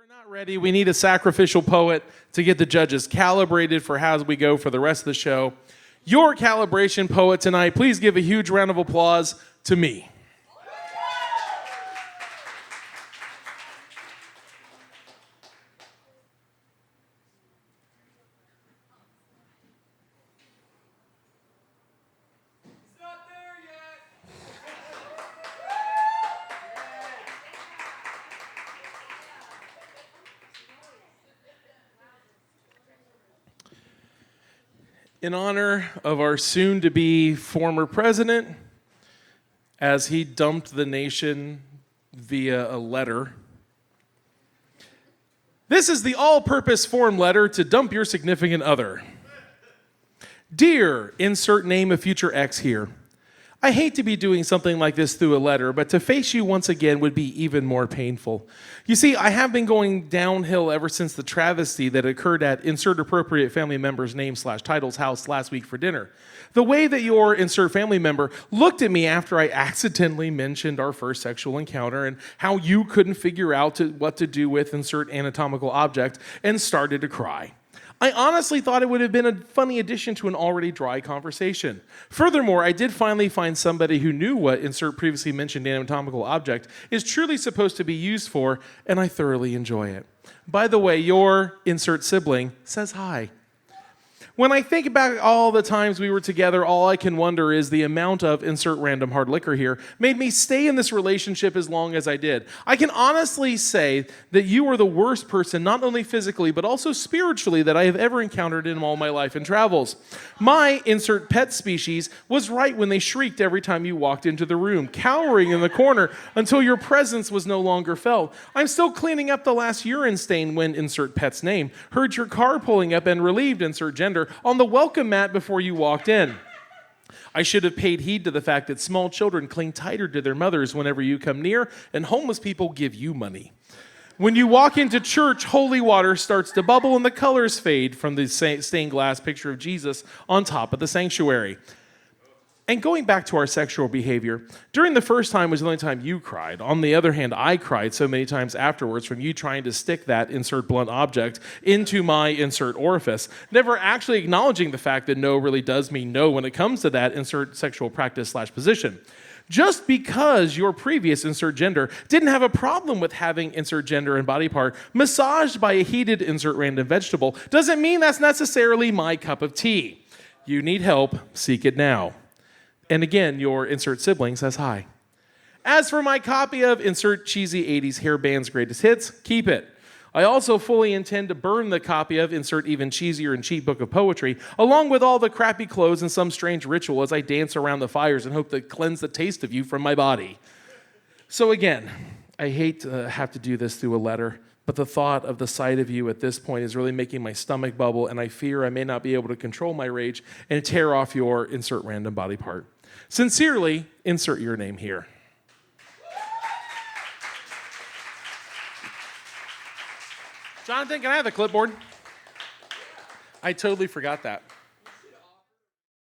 Not ready. We need a sacrificial poet to get the judges calibrated for how we go for the rest of the show. Your calibration poet tonight, please give a huge round of applause to me. In honor of our soon-to-be former president, as he dumped the nation via a letter, this is the all-purpose form letter to dump your significant other. Dear, insert name of future ex here. I hate to be doing something like this through a letter, but to face you once again would be even more painful. You see, I have been going downhill ever since the travesty that occurred at insert appropriate family member's name/title's house last week for dinner. The way that your insert family member looked at me after I accidentally mentioned our first sexual encounter and how you couldn't figure out what to do with insert anatomical object and started to cry. I honestly thought it would have been a funny addition to an already dry conversation. Furthermore, I did finally find somebody who knew what insert previously mentioned anatomical object is truly supposed to be used for, and I thoroughly enjoy it. By the way, your insert sibling says hi. When I think about all the times we were together, all I can wonder is the amount of insert random hard liquor here made me stay in this relationship as long as I did. I can honestly say that you are the worst person, not only physically, but also spiritually, that I have ever encountered in all my life and travels. My insert pet species was right when they shrieked every time you walked into the room, cowering in the corner until your presence was no longer felt. I'm still cleaning up the last urine stain when insert pet's name, heard your car pulling up and relieved insert gender on the welcome mat before you walked in. I should have paid heed to the fact that small children cling tighter to their mothers whenever you come near, and homeless people give you money. When you walk into church, holy water starts to bubble and the colors fade from the stained glass picture of Jesus on top of the sanctuary. And going back to our sexual behavior, during the first time was the only time you cried. On the other hand, I cried so many times afterwards from you trying to stick that insert blunt object into my insert orifice, never actually acknowledging the fact that no really does mean no when it comes to that insert sexual practice/position. Just because your previous insert gender didn't have a problem with having insert gender and body part massaged by a heated insert random vegetable doesn't mean that's necessarily my cup of tea. You need help, seek it now. And again, your insert sibling says hi. As for my copy of insert cheesy 80s hair band's greatest hits, keep it. I also fully intend to burn the copy of insert even cheesier and cheap book of poetry, along with all the crappy clothes and some strange ritual as I dance around the fires and hope to cleanse the taste of you from my body. So again, I hate to have to do this through a letter, but the thought of the sight of you at this point is really making my stomach bubble, and I fear I may not be able to control my rage and tear off your insert random body part. Sincerely, insert your name here. Jonathan, can I have the clipboard? I totally forgot that.